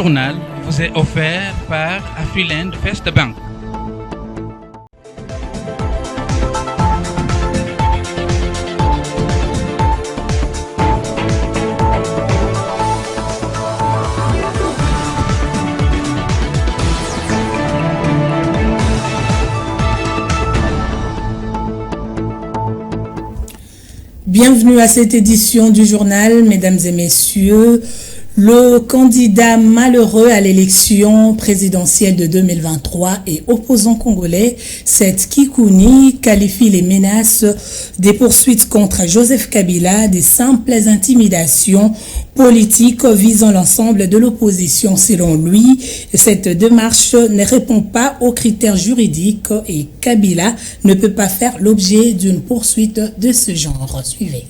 journal vous est offert par Afriland First Bank. Bienvenue à cette édition du journal, mesdames et messieurs. Le candidat malheureux à l'élection présidentielle de 2023 et opposant congolais, Seth Kikouni, qualifie les menaces des poursuites contre Joseph Kabila des simples intimidations politiques visant l'ensemble de l'opposition. Selon lui, cette démarche ne répond pas aux critères juridiques et Kabila ne peut pas faire l'objet d'une poursuite de ce genre. Suivez.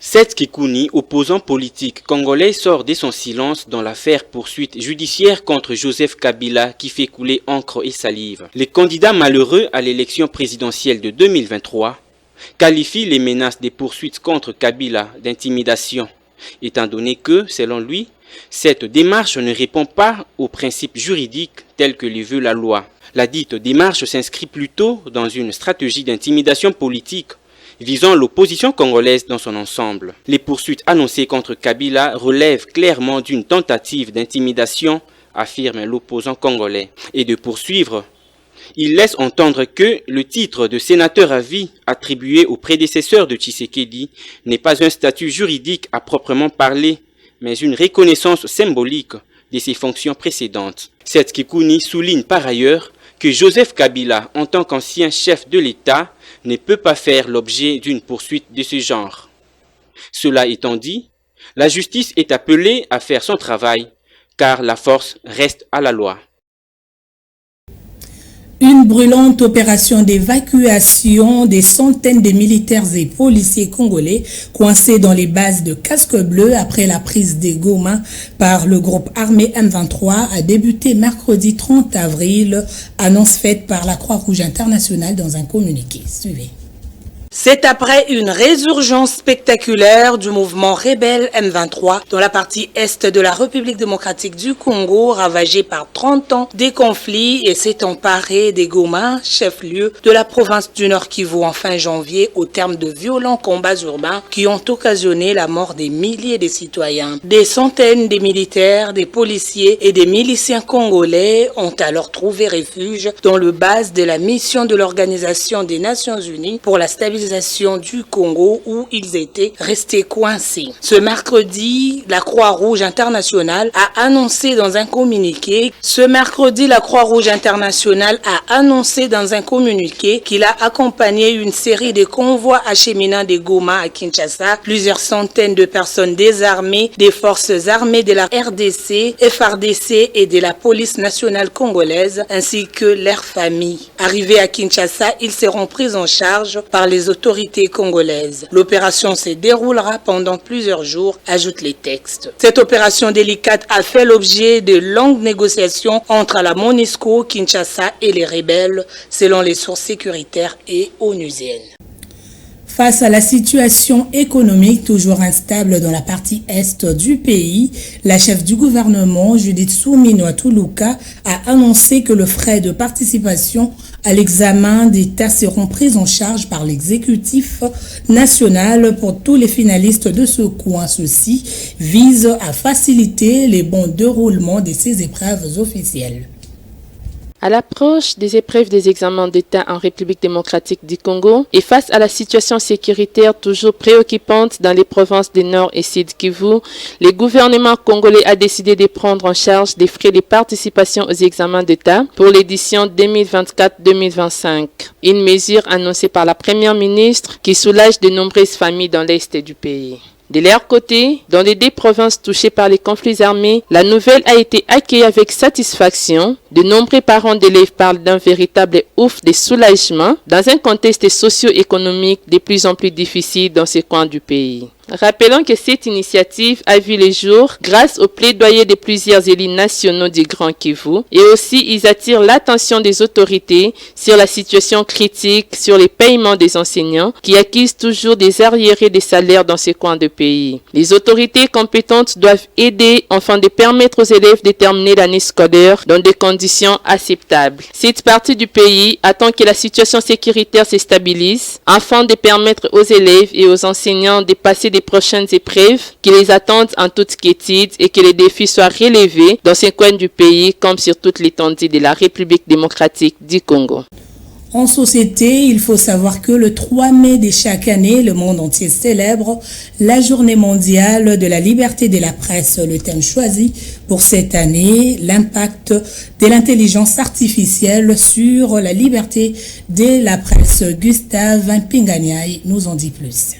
Seth Kikouni, opposant politique congolais, sort de son silence dans l'affaire poursuite judiciaire contre Joseph Kabila qui fait couler encre et salive. Les candidats malheureux à l'élection présidentielle de 2023 qualifient les menaces des poursuites contre Kabila d'intimidation, étant donné que, selon lui, cette démarche ne répond pas aux principes juridiques tels que les veut la loi. La dite démarche s'inscrit plutôt dans une stratégie d'intimidation politique visant l'opposition congolaise dans son ensemble. Les poursuites annoncées contre Kabila relèvent clairement d'une tentative d'intimidation, affirme l'opposant congolais. Et de poursuivre, il laisse entendre que le titre de sénateur à vie attribué au prédécesseur de Tshisekedi n'est pas un statut juridique à proprement parler, mais une reconnaissance symbolique de ses fonctions précédentes. Seth Kikouni souligne par ailleurs que Joseph Kabila, en tant qu'ancien chef de l'État, ne peut pas faire l'objet d'une poursuite de ce genre. Cela étant dit, la justice est appelée à faire son travail, car la force reste à la loi. Une brûlante opération d'évacuation des centaines de militaires et policiers congolais coincés dans les bases de Casque Bleu après la prise de Goma par le groupe armé M23 a débuté mercredi 30 avril, annonce faite par la Croix-Rouge internationale dans un communiqué. Suivez. C'est après une résurgence spectaculaire du mouvement rebelle M23 dans la partie est de la République démocratique du Congo, ravagée par 30 ans des conflits et s'est emparée des Goma, chef-lieu de la province du Nord Kivu en fin janvier au terme de violents combats urbains qui ont occasionné la mort des milliers de citoyens. Des centaines de militaires, des policiers et des miliciens congolais ont alors trouvé refuge dans le base de la mission de l'Organisation des Nations Unies pour la stabilisation du Congo où ils étaient restés coincés. Ce mercredi, la Croix-Rouge internationale a annoncé dans un communiqué qu'il a accompagné une série de convois acheminant des Goma à Kinshasa, plusieurs centaines de personnes désarmées des forces armées de la RDC, FARDC et de la police nationale congolaise ainsi que leurs familles. Arrivés à Kinshasa, ils seront pris en charge par les autorités congolaises. L'opération se déroulera pendant plusieurs jours, ajoutent les textes. Cette opération délicate a fait l'objet de longues négociations entre la MONUSCO, Kinshasa et les rebelles, selon les sources sécuritaires et onusiennes. Face à la situation économique toujours instable dans la partie est du pays, la chef du gouvernement, Judith Suminwa-Tuluka, a annoncé que le frais de participation à l'examen d'État seront pris en charge par l'exécutif national pour tous les finalistes de ce coin. Ceci vise à faciliter les bons déroulements de ces épreuves officielles. À l'approche des épreuves des examens d'État en République démocratique du Congo et face à la situation sécuritaire toujours préoccupante dans les provinces du Nord et Sud Kivu, le gouvernement congolais a décidé de prendre en charge des frais de participation aux examens d'État pour l'édition 2024-2025. Une mesure annoncée par la première ministre qui soulage de nombreuses familles dans l'Est du pays. De leur côté, dans les deux provinces touchées par les conflits armés, la nouvelle a été accueillie avec satisfaction. De nombreux parents d'élèves parlent d'un véritable ouf de soulagement dans un contexte socio-économique de plus en plus difficile dans ces coins du pays. Rappelons que cette initiative a vu le jour grâce au plaidoyer de plusieurs élus nationaux du Grand Kivu et aussi ils attirent l'attention des autorités sur la situation critique sur les paiements des enseignants qui accusent toujours des arriérés de salaires dans ces coins de pays. Les autorités compétentes doivent aider afin de permettre aux élèves de terminer l'année scolaire dans des conditions acceptables. Cette partie du pays attend que la situation sécuritaire se stabilise afin de permettre aux élèves et aux enseignants de passer des prochaines épreuves qui les attendent en toute quiétude et que les défis soient relevés dans ces coins du pays comme sur toute l'étendue de la République démocratique du Congo. En société, il faut savoir que le 3 mai de chaque année, le monde entier célèbre la journée mondiale de la liberté de la presse. Le thème choisi pour cette année, l'impact de l'intelligence artificielle sur la liberté de la presse. Gustave Mpinganyai nous en dit plus.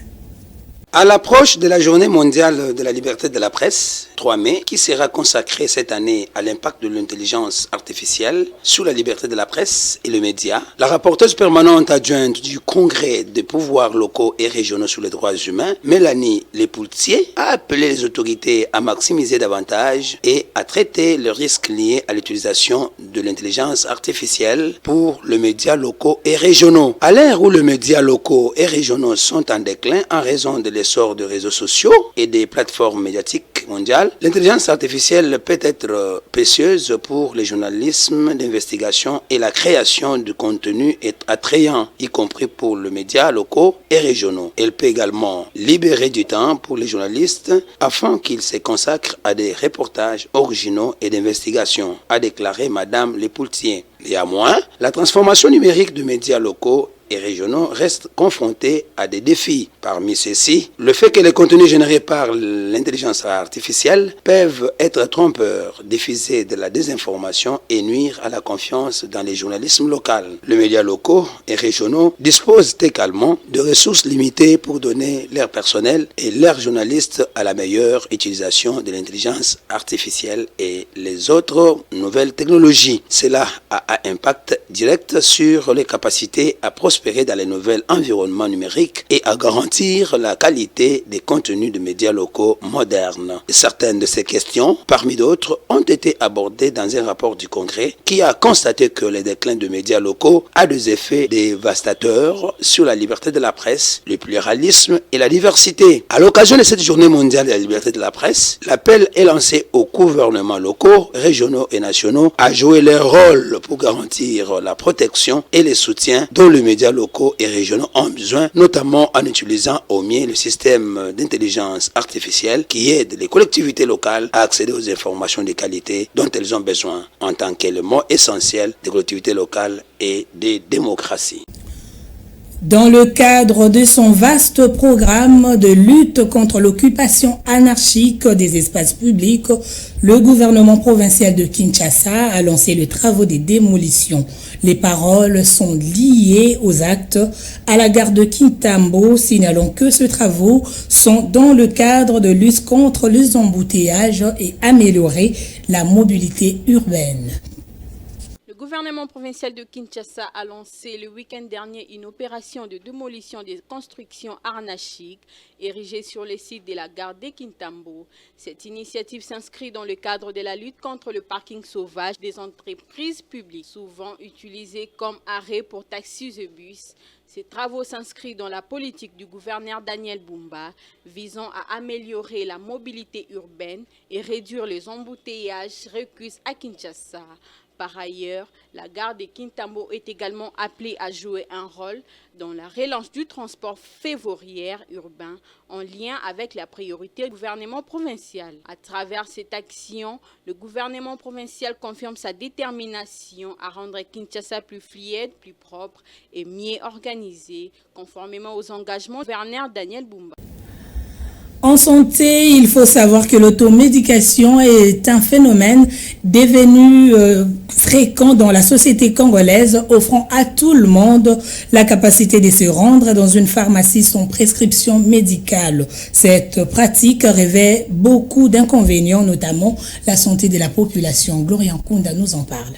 À l'approche de la journée mondiale de la liberté de la presse, 3 mai, qui sera consacrée cette année à l'impact de l'intelligence artificielle sur la liberté de la presse et les médias, la rapporteuse permanente adjointe du Congrès des pouvoirs locaux et régionaux sur les droits humains, Mélanie Lepoultier, a appelé les autorités à maximiser davantage et à traiter le risque lié à l'utilisation de l'intelligence artificielle pour les médias locaux et régionaux. À l'ère où les médias locaux et régionaux sont en déclin en raison de l'essor de réseaux sociaux et des plateformes médiatiques mondiales, l'intelligence artificielle peut être précieuse pour le journalisme d'investigation et la création de contenu attrayant, y compris pour les médias locaux et régionaux. Elle peut également libérer du temps pour les journalistes afin qu'ils se consacrent à des reportages originaux et d'investigation, a déclaré Madame Lepoultier. Néanmoins, la transformation numérique de médias locaux et régionaux restent confrontés à des défis. Parmi ceux-ci, le fait que les contenus générés par l'intelligence artificielle peuvent être trompeurs, diffuser de la désinformation et nuire à la confiance dans les journalismes locaux. Les médias locaux et régionaux disposent également de ressources limitées pour donner leur personnel et leurs journalistes à la meilleure utilisation de l'intelligence artificielle et les autres nouvelles technologies. Cela a un impact direct sur les capacités à prospérer dans les nouveaux environnements numériques et à garantir la qualité des contenus de médias locaux modernes. Certaines de ces questions, parmi d'autres, ont été abordées dans un rapport du Congrès qui a constaté que le déclin de médias locaux a des effets dévastateurs sur la liberté de la presse, le pluralisme et la diversité. À l'occasion de cette journée mondiale de la liberté de la presse, l'appel est lancé aux gouvernements locaux, régionaux et nationaux à jouer leur rôle pour garantir la protection et le soutien dont les médias locaux et régionaux ont besoin, notamment en utilisant au mieux le système d'intelligence artificielle qui aide les collectivités locales à accéder aux informations de qualité dont elles ont besoin en tant qu'élément essentiel des collectivités locales et des démocraties. Dans le cadre de son vaste programme de lutte contre l'occupation anarchique des espaces publics, le gouvernement provincial de Kinshasa a lancé les travaux de démolition. Les paroles sont liées aux actes. À la gare de Kintambo, signalons que ces travaux sont dans le cadre de lutte contre les embouteillages et améliorer la mobilité urbaine. Le gouvernement provincial de Kinshasa a lancé le week-end dernier une opération de démolition des constructions anarchiques érigées sur le site de la gare de Kintambo. Cette initiative s'inscrit dans le cadre de la lutte contre le parking sauvage des entreprises publiques, souvent utilisées comme arrêt pour taxis et bus. Ces travaux s'inscrivent dans la politique du gouverneur Daniel Bumba visant à améliorer la mobilité urbaine et réduire les embouteillages récus à Kinshasa. Par ailleurs, la gare de Kintambo est également appelée à jouer un rôle dans la relance du transport ferroviaire urbain en lien avec la priorité du gouvernement provincial. À travers cette action, le gouvernement provincial confirme sa détermination à rendre Kinshasa plus fluide, plus propre et mieux organisé, conformément aux engagements du gouverneur Daniel Bumba. En santé, il faut savoir que l'automédication est un phénomène devenu fréquent dans la société congolaise, offrant à tout le monde la capacité de se rendre dans une pharmacie sans prescription médicale. Cette pratique révèle beaucoup d'inconvénients, notamment la santé de la population. Gloria Nkunda nous en parle.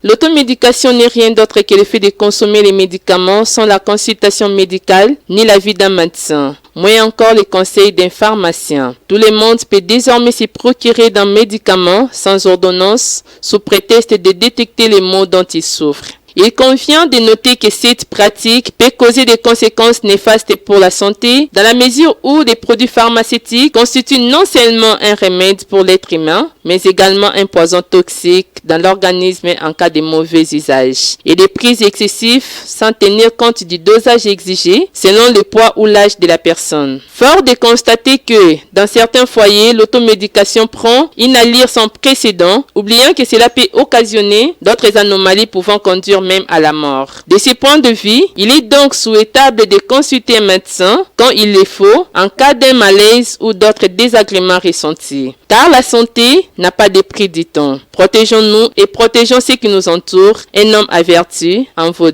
L'automédication n'est rien d'autre que le fait de consommer les médicaments sans la consultation médicale ni l'avis d'un médecin. Moins encore les conseils d'un pharmacien. Tout le monde peut désormais se procurer d'un médicament sans ordonnance sous prétexte de détecter les maux dont il souffre. Il convient de noter que cette pratique peut causer des conséquences néfastes pour la santé dans la mesure où des produits pharmaceutiques constituent non seulement un remède pour l'être humain, mais également un poison toxique dans l'organisme en cas de mauvais usage et des prises excessives sans tenir compte du dosage exigé selon le poids ou l'âge de la personne. Fort de constater que dans certains foyers, l'automédication prend une allure sans précédent, oubliant que cela peut occasionner d'autres anomalies pouvant conduire même à la mort. De ce point de vue, il est donc souhaitable de consulter un médecin quand il le faut en cas d'un malaise ou d'autres désagréments ressentis. Car la santé n'a pas de prix, dit-on. Protégeons-nous et protégeons ceux qui nous entourent. Un homme averti en vaut.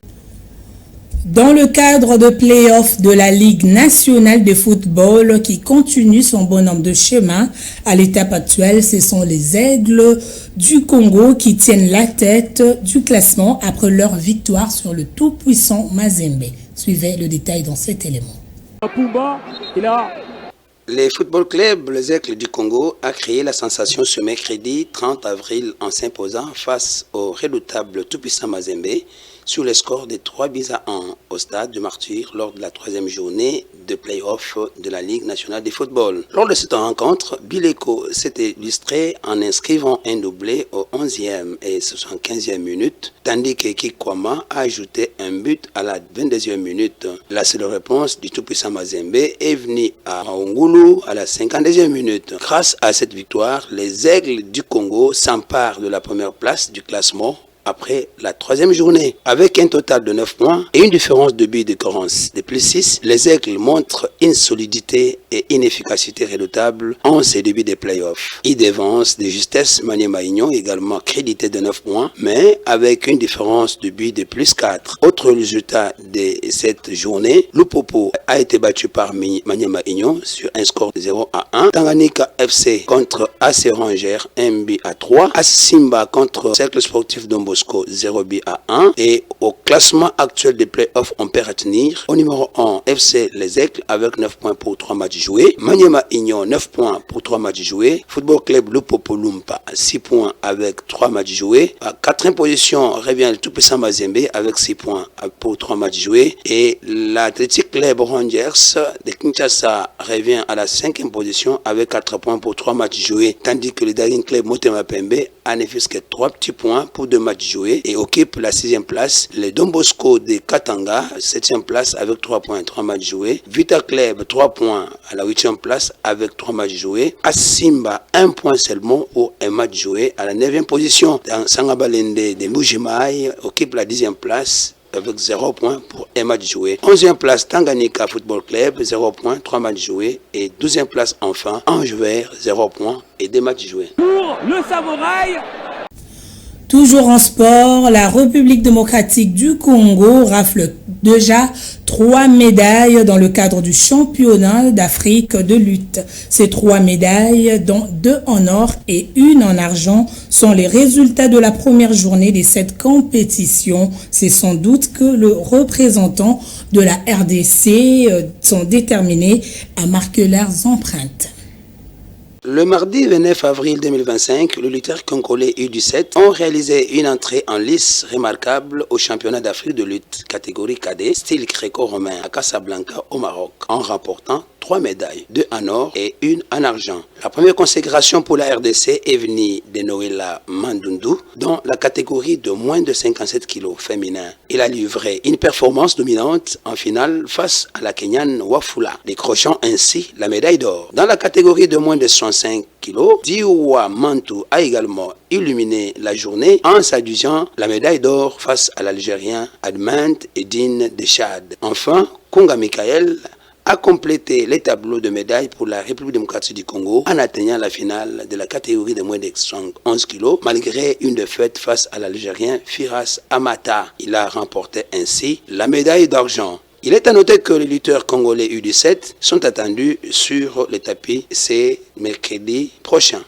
Dans le cadre de play-off de la Ligue nationale de football qui continue son bonhomme de chemin, à l'étape actuelle, ce sont les Aigles du Congo qui tiennent la tête du classement après leur victoire sur le tout-puissant Mazembe. Suivez le détail dans cet élément. Le football club Les Aigles du Congo a créé la sensation ce mercredi 30 avril en s'imposant face au redoutable tout-puissant Mazembe sur le score de 3-1 au stade du Martyr lors de la troisième journée de play-off de la Ligue nationale de football. Lors de cette rencontre, Bileko s'est illustré en inscrivant un doublé au 11e et 75e minute, tandis que Kikwama a ajouté un but à la 22e minute. La seule réponse du tout-puissant Mazembe est venue à Raungulu à la 52e minute. Grâce à cette victoire, les Aigles du Congo s'emparent de la première place du classement après la troisième journée. Avec un total de 9 points et une différence de but de Corrence de plus 6, les Aigles montrent une solidité et une efficacité redoutable en ces débuts des playoffs. Ils devancent de justesse Maniema Union, également crédité de 9 points, mais avec une différence de but de plus 4. Autre résultat de cette journée, Lupopo a été battu par Maniema Union sur un score de 0-1. Tanganyika FC contre AC Rangers 1-3. Simba contre Cercle Sportif Dombo 0-1 et au classement actuel des playoffs on peut retenir au numéro 1 FC Les Aigles avec 9 points pour 3 matchs joués, Maniema Union 9 points pour 3 matchs joués, Football Club Lupopo Lumpa 6 points avec 3 matchs joués, à 4e position revient le tout-puissant Mazembe avec 6 points pour 3 matchs joués et l'Athletic Club Rangers de Kinshasa revient à la 5e position avec 4 points pour 3 matchs joués, tandis que le Daring Club Motema Pembe a ne fût que 3 petits points pour 2 matchs joués et occupe la 6e place. Le Don Bosco de Katanga, 7e place avec 3 points et 3 matchs joués. Vita Club, 3 points à la 8e place avec 3 matchs joués. Asimba, 1 point seulement pour un match joué à la 9e position. Dans Sangabalende de Mujimai occupe la 10e place avec 0 points pour un match joué. 11e place Tanganyika Football Club, 0 points, 3 matchs joués. Et 12e place enfin Ange Vert, 0 points et 2 matchs joués. Pour le Samouraï. Toujours en sport, la République démocratique du Congo rafle déjà 3 médailles dans le cadre du championnat d'Afrique de lutte. Ces 3 médailles, dont 2 en or et 1 en argent, sont les résultats de la première journée de cette compétition. C'est sans doute que le représentant de la RDC sont déterminés à marquer leurs empreintes. Le mardi 29 avril 2025, les lutteurs congolais U17 ont réalisé une entrée en lice remarquable au championnat d'Afrique de lutte catégorie cadet style gréco-romain à Casablanca au Maroc en remportant 3 médailles, 2 en or et 1 en argent. La première consécration pour la RDC est venue de Noëlla Mandundu dans la catégorie de moins de 57 kg féminin. Il a livré une performance dominante en finale face à la Kenyane Wafula, décrochant ainsi la médaille d'or. Dans la catégorie de moins de 65 kg, Diwa Mantou a également illuminé la journée en s'adjudgeant la médaille d'or face à l'Algérien Admant Edine de Chad. Enfin, Konga Michael a complété les tableaux de médailles pour la République démocratique du Congo en atteignant la finale de la catégorie de moins de 11 kg malgré une défaite face à l'Algérien Firas Amata. Il a remporté ainsi la médaille d'argent. Il est à noter que les lutteurs congolais U17 sont attendus sur le tapis ce mercredi prochain.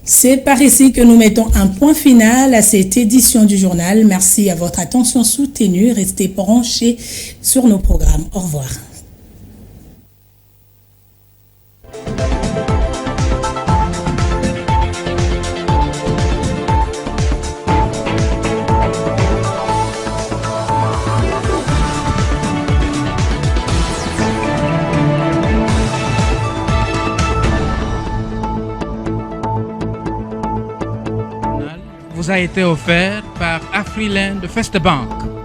C'est par ici que nous mettons un point final à cette édition du journal. Merci à votre attention soutenue. Restez branchés sur nos programmes. Au revoir. Vous a été offert par Afriland First Bank.